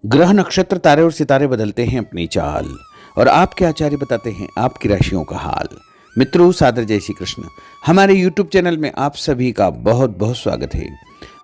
ग्रह नक्षत्र तारे और सितारे बदलते हैं अपनी चाल और आपके आचार्य बताते हैं आपकी राशियों का हाल। मित्रों, सादर जय श्री कृष्ण। हमारे YouTube चैनल में आप सभी का बहुत बहुत स्वागत है।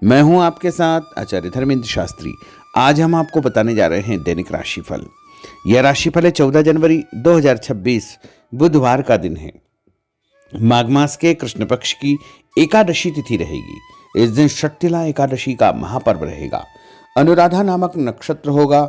मैं हूं आपके साथ आचार्य धर्मेंद्र शास्त्री। आज हम आपको बताने जा रहे हैं दैनिक राशिफल। यह राशिफल है 14 जनवरी 2026 बुधवार का दिन है। माघ मास के कृष्ण पक्ष की एकादशी तिथि रहेगी। इस दिन षट्टिला एकादशी का महापर्व रहेगा। अनुराधा नामक नक्षत्र होगा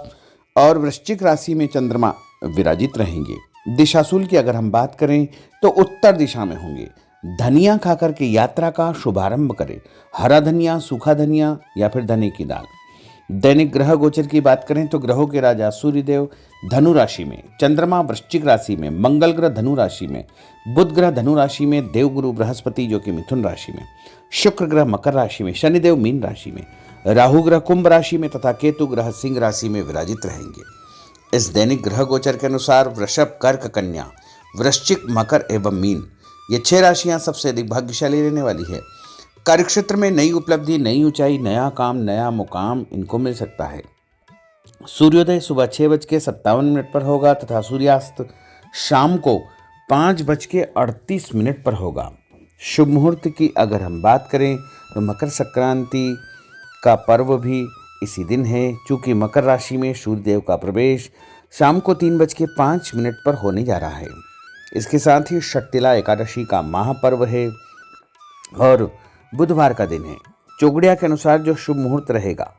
और वृश्चिक राशि में चंद्रमा विराजित रहेंगे। दिशाशूल की अगर हम बात करें तो उत्तर दिशा में होंगे। धनिया खाकर के यात्रा का शुभारंभ करें। हरा धनिया, सूखा धनिया या फिर धने की दाल। दैनिक ग्रह गोचर की बात करें तो ग्रहों के राजा सूर्यदेव धनु राशि में, चंद्रमा वृश्चिक राशि में, मंगल ग्रह धनु राशि में, बुध ग्रह धनु राशि में, देवगुरु बृहस्पति जो कि मिथुन राशि में, शुक्र ग्रह मकर राशि में, शनिदेव मीन राशि में, राहु ग्रह कुंभ राशि में तथा केतु ग्रह सिंह राशि में विराजित रहेंगे। इस दैनिक ग्रह गोचर के अनुसार वृषभ, कर्क, कन्या, वृश्चिक, मकर एवं मीन ये 6 राशियां सबसे अधिक भाग्यशाली रहने वाली है। कार्यक्षेत्र में नई उपलब्धि, नई ऊंचाई, नया काम, नया मुकाम इनको मिल सकता है। सूर्योदय सुबह 6:57 पर होगा तथा सूर्यास्त शाम को 5:38 पर होगा। शुभ मुहूर्त की अगर हम बात करें तो मकर संक्रांति का पर्व भी इसी दिन है। चूंकि मकर राशि में सूर्यदेव का प्रवेश शाम को 3:05 पर होने जा रहा है। इसके साथ ही षट्टिला एकादशी का महापर्व है और बुधवार का दिन है। चौगड़िया के अनुसार जो शुभ मुहूर्त रहेगा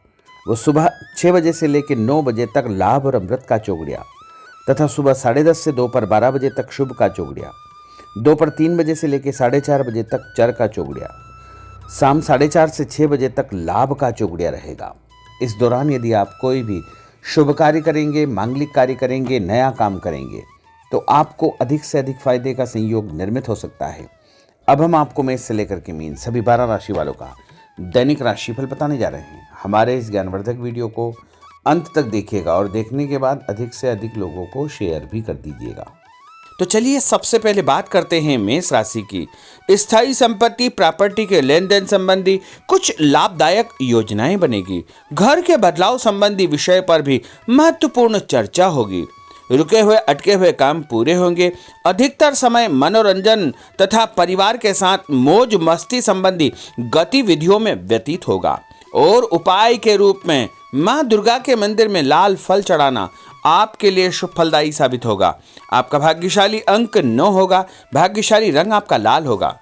वो सुबह 6 बजे से लेकर 9 बजे तक लाभ और अमृत का चौगड़िया तथा सुबह 10:30 से दोपहर 12 बजे तक शुभ का चौगड़िया, दोपहर 3 बजे से लेकर 4:30 बजे तक चर का चौगड़िया, शाम 4:30 से 6 बजे तक लाभ का चौगड़िया रहेगा। इस दौरान यदि आप कोई भी शुभ कार्य करेंगे, मांगलिक कार्य करेंगे, नया काम करेंगे तो आपको अधिक से अधिक फायदे का संयोग निर्मित हो सकता है। अब हम आपको मेष से लेकर के मीन सभी 12 राशि वालों का दैनिक राशिफल बताने जा रहे हैं। हमारे इस ज्ञानवर्धक वीडियो को अंत तक देखिएगा और देखने के बाद अधिक से अधिक लोगों को शेयर भी कर दीजिएगा। तो चलिए सबसे पहले बात करते हैं मेष राशि की। स्थायी संपत्ति, प्रॉपर्टी के लेन देन संबंधी कुछ लाभदायक योजनाएं बनेगी। घर के बदलाव संबंधी विषय पर भी महत्वपूर्ण चर्चा होगी। रुके हुए अटके हुए काम पूरे होंगे। अधिकतर समय मनोरंजन तथा परिवार के साथ मौज मस्ती संबंधी गतिविधियों में व्यतीत होगा और उपाय के रूप में मां दुर्गा के मंदिर में लाल फल चढ़ाना आपके लिए शुभ फलदायी साबित होगा। आपका भाग्यशाली अंक 9 होगा। भाग्यशाली रंग आपका लाल होगा।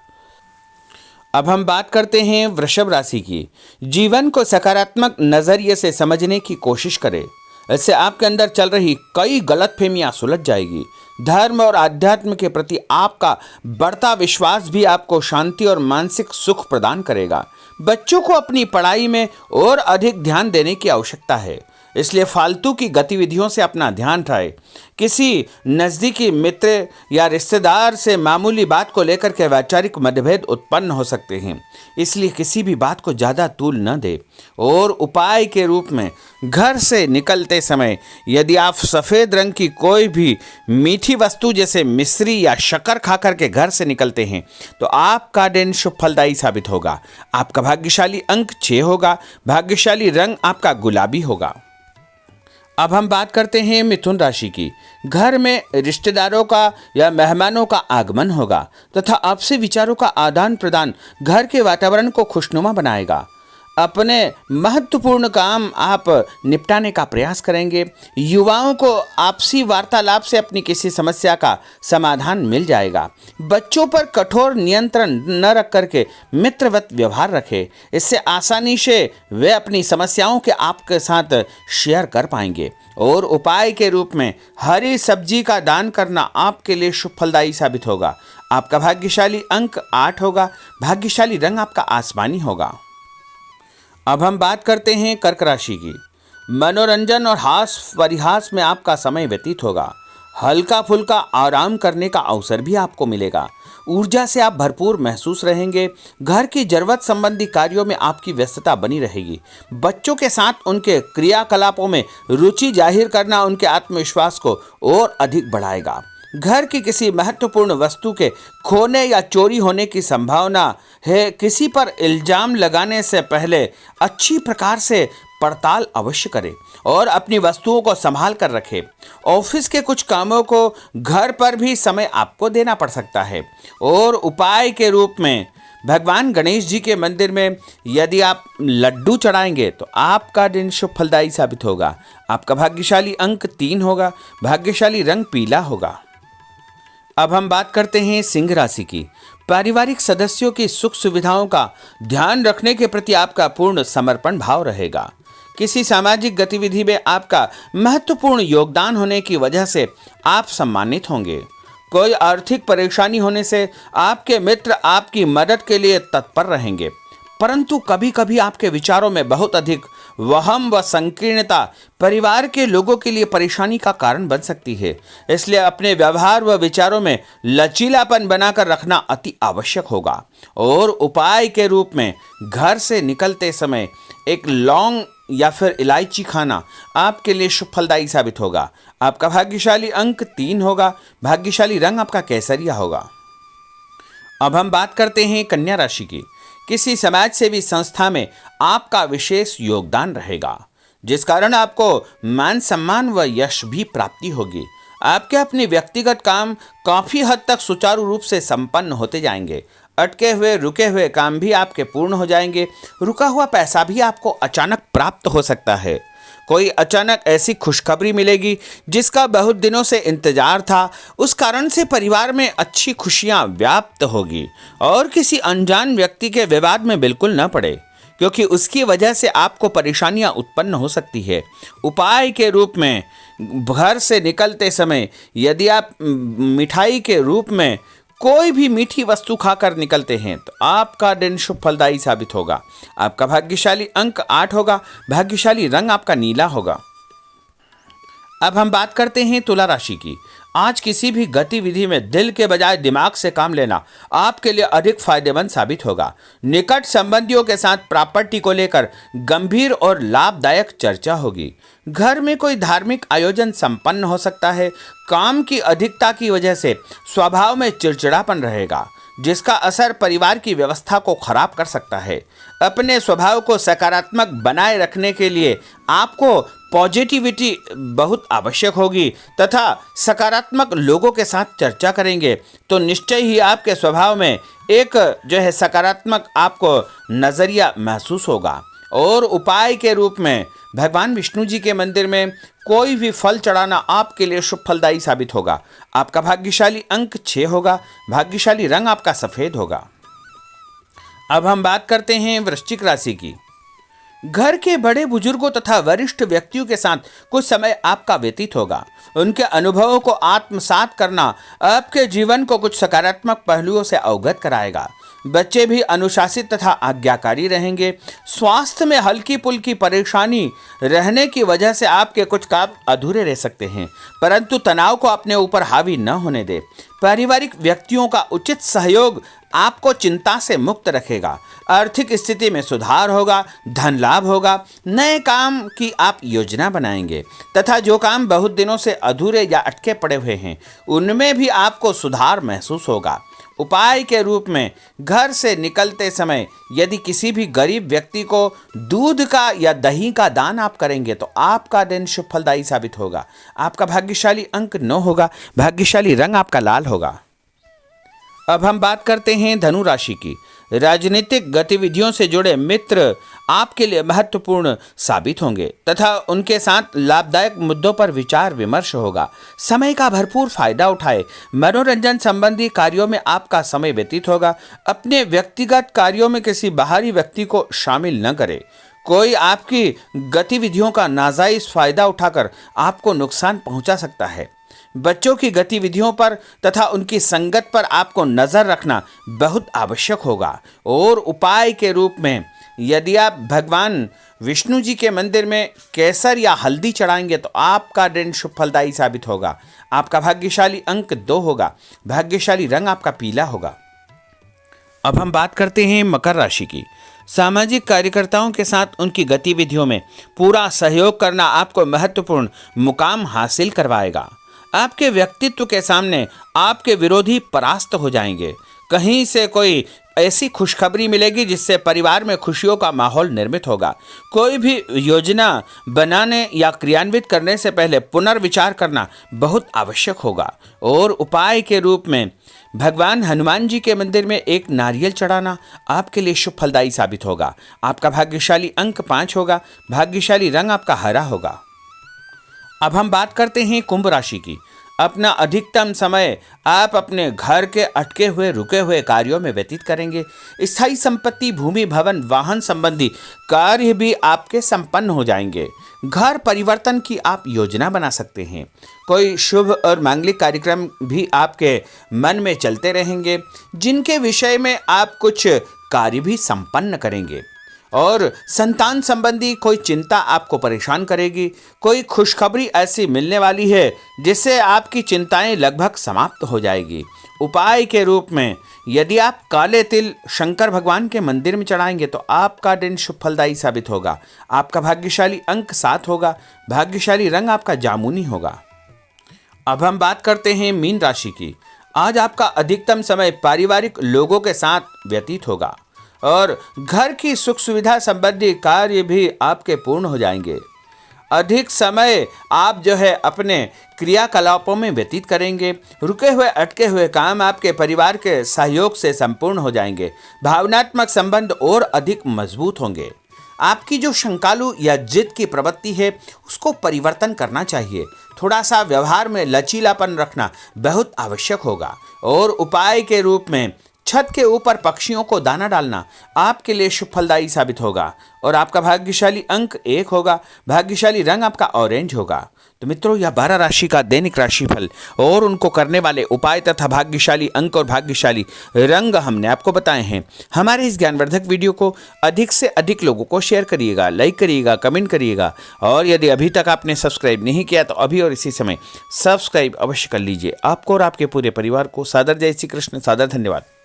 अब हम बात करते हैं वृषभ राशि की। जीवन को सकारात्मक नजरिए से समझने की कोशिश करें। इससे आपके अंदर चल रही कई गलतफहमियां सुलझ जाएगी। धर्म और आध्यात्म के प्रति आपका बढ़ता विश्वास भी आपको शांति और मानसिक सुख प्रदान करेगा। बच्चों को अपनी पढ़ाई में और अधिक ध्यान देने की आवश्यकता है, इसलिए फालतू की गतिविधियों से अपना ध्यान हटाएं। किसी नज़दीकी मित्र या रिश्तेदार से मामूली बात को लेकर के वैचारिक मतभेद उत्पन्न हो सकते हैं, इसलिए किसी भी बात को ज़्यादा तूल न दें। और उपाय के रूप में घर से निकलते समय यदि आप सफ़ेद रंग की कोई भी मीठी वस्तु जैसे मिश्री या शक्कर खा करके घर से निकलते हैं तो आपका दिन शुभ फलदायी साबित होगा। आपका भाग्यशाली अंक 6 होगा। भाग्यशाली रंग आपका गुलाबी होगा। अब हम बात करते हैं मिथुन राशि की। घर में रिश्तेदारों का या मेहमानों का आगमन होगा तथा आपसी विचारों का आदान प्रदान घर के वातावरण को खुशनुमा बनाएगा। अपने महत्वपूर्ण काम आप निपटाने का प्रयास करेंगे। युवाओं को आपसी वार्तालाप से अपनी किसी समस्या का समाधान मिल जाएगा। बच्चों पर कठोर नियंत्रण न रख करके मित्रवत व्यवहार रखें। इससे आसानी से वे अपनी समस्याओं के आपके साथ शेयर कर पाएंगे। और उपाय के रूप में हरी सब्जी का दान करना आपके लिए शुभ फलदायी साबित होगा। आपका भाग्यशाली अंक 8 होगा। भाग्यशाली रंग आपका आसमानी होगा। अब हम बात करते हैं कर्क राशि की। मनोरंजन और हास परिहास में आपका समय व्यतीत होगा। हल्का फुल्का आराम करने का अवसर भी आपको मिलेगा। ऊर्जा से आप भरपूर महसूस रहेंगे। घर की जरूरत संबंधी कार्यों में आपकी व्यस्तता बनी रहेगी। बच्चों के साथ उनके क्रियाकलापों में रुचि जाहिर करना उनके आत्मविश्वास को और अधिक बढ़ाएगा। घर की किसी महत्वपूर्ण वस्तु के खोने या चोरी होने की संभावना है। किसी पर इल्जाम लगाने से पहले अच्छी प्रकार से पड़ताल अवश्य करें और अपनी वस्तुओं को संभाल कर रखें। ऑफिस के कुछ कामों को घर पर भी समय आपको देना पड़ सकता है। और उपाय के रूप में भगवान गणेश जी के मंदिर में यदि आप लड्डू चढ़ाएंगे तो आपका दिन शुभ फलदायी साबित होगा। आपका भाग्यशाली अंक 3 होगा। भाग्यशाली रंग पीला होगा। अब हम बात करते हैं सिंह राशि की। पारिवारिक सदस्यों की सुख सुविधाओं का ध्यान रखने के प्रति आपका पूर्ण समर्पण भाव रहेगा। किसी सामाजिक गतिविधि में आपका महत्वपूर्ण योगदान होने की वजह से आप सम्मानित होंगे। कोई आर्थिक परेशानी होने से आपके मित्र आपकी मदद के लिए तत्पर रहेंगे, परंतु कभी कभी आपके विचारों में बहुत अधिक वहम व संकीर्णता परिवार के लोगों के लिए परेशानी का कारण बन सकती है। इसलिए अपने व्यवहार व विचारों में लचीलापन बनाकर रखना अति आवश्यक होगा। और उपाय के रूप में घर से निकलते समय एक लौंग या फिर इलायची खाना आपके लिए शुभ फलदायी साबित होगा। आपका भाग्यशाली अंक 3 होगा। भाग्यशाली रंग आपका केसरिया होगा। अब हम बात करते हैं कन्या राशि की। किसी समाज सेवी संस्था में आपका विशेष योगदान रहेगा, जिस कारण आपको मान सम्मान व यश भी प्राप्ति होगी। आपके अपने व्यक्तिगत काम काफी हद तक सुचारू रूप से संपन्न होते जाएंगे। अटके हुए रुके हुए काम भी आपके पूर्ण हो जाएंगे। रुका हुआ पैसा भी आपको अचानक प्राप्त हो सकता है। कोई अचानक ऐसी खुशखबरी मिलेगी जिसका बहुत दिनों से इंतजार था। उस कारण से परिवार में अच्छी खुशियां व्याप्त होगी। और किसी अनजान व्यक्ति के विवाद में बिल्कुल न पड़े, क्योंकि उसकी वजह से आपको परेशानियां उत्पन्न हो सकती है। उपाय के रूप में घर से निकलते समय यदि आप मिठाई के रूप में कोई भी मीठी वस्तु खाकर निकलते हैं तो आपका दिन शुभ फलदायी साबित होगा। आपका भाग्यशाली अंक 8 होगा। भाग्यशाली रंग आपका नीला होगा। अब हम बात करते हैं तुला राशि की। आज किसी भी गतिविधि में दिल के बजाय दिमाग से काम लेना आपके लिए अधिक फायदेमंद साबित होगा। निकट संबंधियों के साथ प्रॉपर्टी को लेकर गंभीर और लाभदायक चर्चा होगी। घर में कोई धार्मिक आयोजन संपन्न हो सकता है। काम की अधिकता की वजह से स्वभाव में चिड़चिड़ापन रहेगा, जिसका असर परिवार की व्यवस्था को खराब कर सकता है। अपने स्वभाव को सकारात्मक बनाए रखने के लिए आपको पॉजिटिविटी बहुत आवश्यक होगी तथा सकारात्मक लोगों के साथ चर्चा करेंगे तो निश्चय ही आपके स्वभाव में एक सकारात्मक आपको नज़रिया महसूस होगा। और उपाय के रूप में भगवान विष्णु जी के मंदिर में कोई भी फल चढ़ाना आपके लिए शुभ फलदायी साबित होगा। आपका भाग्यशाली अंक 6 होगा। भाग्यशाली रंग आपका सफेद होगा। अब हम बात करते हैं वृश्चिक राशि की। घर के बड़े बुजुर्गों तथा वरिष्ठ व्यक्तियों के साथ कुछ समय आपका व्यतीत होगा। उनके अनुभवों को आत्मसात करना आपके जीवन को कुछ सकारात्मक पहलुओं से अवगत कराएगा। बच्चे भी अनुशासित तथा आज्ञाकारी रहेंगे। स्वास्थ्य में हल्की पुल्की परेशानी रहने की वजह से आपके कुछ काम अधूरे रह सकते हैं, परंतु तनाव को अपने ऊपर हावी न होने दें। पारिवारिक व्यक्तियों का उचित सहयोग आपको चिंता से मुक्त रखेगा। आर्थिक स्थिति में सुधार होगा। धन लाभ होगा। नए काम की आप योजना बनाएंगे तथा जो काम बहुत दिनों से अधूरे या अटके पड़े हुए हैं उनमें भी आपको सुधार महसूस होगा। उपाय के रूप में घर से निकलते समय यदि किसी भी गरीब व्यक्ति को दूध का या दही का दान आप करेंगे तो आपका दिन शुभ फलदायी साबित होगा। आपका भाग्यशाली अंक 9 होगा। भाग्यशाली रंग आपका लाल होगा। अब हम बात करते हैं धनु राशि की। राजनीतिक गतिविधियों से जुड़े मित्र आपके लिए महत्वपूर्ण साबित होंगे तथा उनके साथ लाभदायक मुद्दों पर विचार विमर्श होगा। समय का भरपूर फायदा उठाए। मनोरंजन संबंधी कार्यों में आपका समय व्यतीत होगा। अपने व्यक्तिगत कार्यों में किसी बाहरी व्यक्ति को शामिल न करें। कोई आपकी गतिविधियों का नाजायज फायदा उठाकर आपको नुकसान पहुंचा सकता है। बच्चों की गतिविधियों पर तथा उनकी संगत पर आपको नजर रखना बहुत आवश्यक होगा। और उपाय के रूप में यदि आप भगवान विष्णु जी के मंदिर में केसर या हल्दी चढ़ाएंगे तो आपका दिन शुभ फलदायी साबित होगा। आपका भाग्यशाली अंक 2 होगा। भाग्यशाली रंग आपका पीला होगा। अब हम बात करते हैं मकर राशि की। सामाजिक कार्यकर्ताओं के साथ उनकी गतिविधियों में पूरा सहयोग करना आपको महत्वपूर्ण मुकाम हासिल करवाएगा। आपके व्यक्तित्व के सामने आपके विरोधी परास्त हो जाएंगे। कहीं से कोई ऐसी खुशखबरी मिलेगी जिससे परिवार में खुशियों का माहौल निर्मित होगा। कोई भी योजना बनाने या क्रियान्वित करने से पहले पुनर्विचार करना बहुत आवश्यक होगा। और उपाय के रूप में भगवान हनुमान जी के मंदिर में एक नारियल चढ़ाना आपके लिए शुभ फलदायी साबित होगा। आपका भाग्यशाली अंक 5 होगा। भाग्यशाली रंग आपका हरा होगा। अब हम बात करते हैं कुंभ राशि की। अपना अधिकतम समय आप अपने घर के अटके हुए रुके हुए कार्यों में व्यतीत करेंगे। स्थायी संपत्ति, भूमि, भवन, वाहन संबंधी कार्य भी आपके संपन्न हो जाएंगे। घर परिवर्तन की आप योजना बना सकते हैं। कोई शुभ और मांगलिक कार्यक्रम भी आपके मन में चलते रहेंगे, जिनके विषय में आप कुछ कार्य भी संपन्न करेंगे। और संतान संबंधी कोई चिंता आपको परेशान करेगी। कोई खुशखबरी ऐसी मिलने वाली है जिससे आपकी चिंताएं लगभग समाप्त हो जाएगी। उपाय के रूप में यदि आप काले तिल शंकर भगवान के मंदिर में चढ़ाएंगे तो आपका दिन शुभ फलदायी साबित होगा। आपका भाग्यशाली अंक 7 होगा। भाग्यशाली रंग आपका जामुनी होगा। अब हम बात करते हैं मीन राशि की। आज आपका अधिकतम समय पारिवारिक लोगों के साथ व्यतीत होगा और घर की सुख सुविधा संबंधी कार्य भी आपके पूर्ण हो जाएंगे। अधिक समय आप अपने क्रियाकलापों में व्यतीत करेंगे। रुके हुए अटके हुए काम आपके परिवार के सहयोग से संपूर्ण हो जाएंगे। भावनात्मक संबंध और अधिक मजबूत होंगे। आपकी जो शंकालु या जिद की प्रवृत्ति है उसको परिवर्तन करना चाहिए। थोड़ा सा व्यवहार में लचीलापन रखना बहुत आवश्यक होगा। और उपाय के रूप में छत के ऊपर पक्षियों को दाना डालना आपके लिए शुभ फलदायी साबित होगा। और आपका भाग्यशाली अंक 1 होगा। भाग्यशाली रंग आपका ऑरेंज होगा। तो मित्रों, यह 12 राशि का दैनिक राशिफल और उनको करने वाले उपाय तथा भाग्यशाली अंक और भाग्यशाली रंग हमने आपको बताए हैं। हमारे इस ज्ञानवर्धक वीडियो को अधिक से अधिक लोगों को शेयर करिएगा, लाइक करिएगा, कमेंट करिएगा। और यदि अभी तक आपने सब्सक्राइब नहीं किया तो अभी और इसी समय सब्सक्राइब अवश्य कर लीजिए। आपको और आपके पूरे परिवार को सादर जय श्री कृष्ण, सादर धन्यवाद।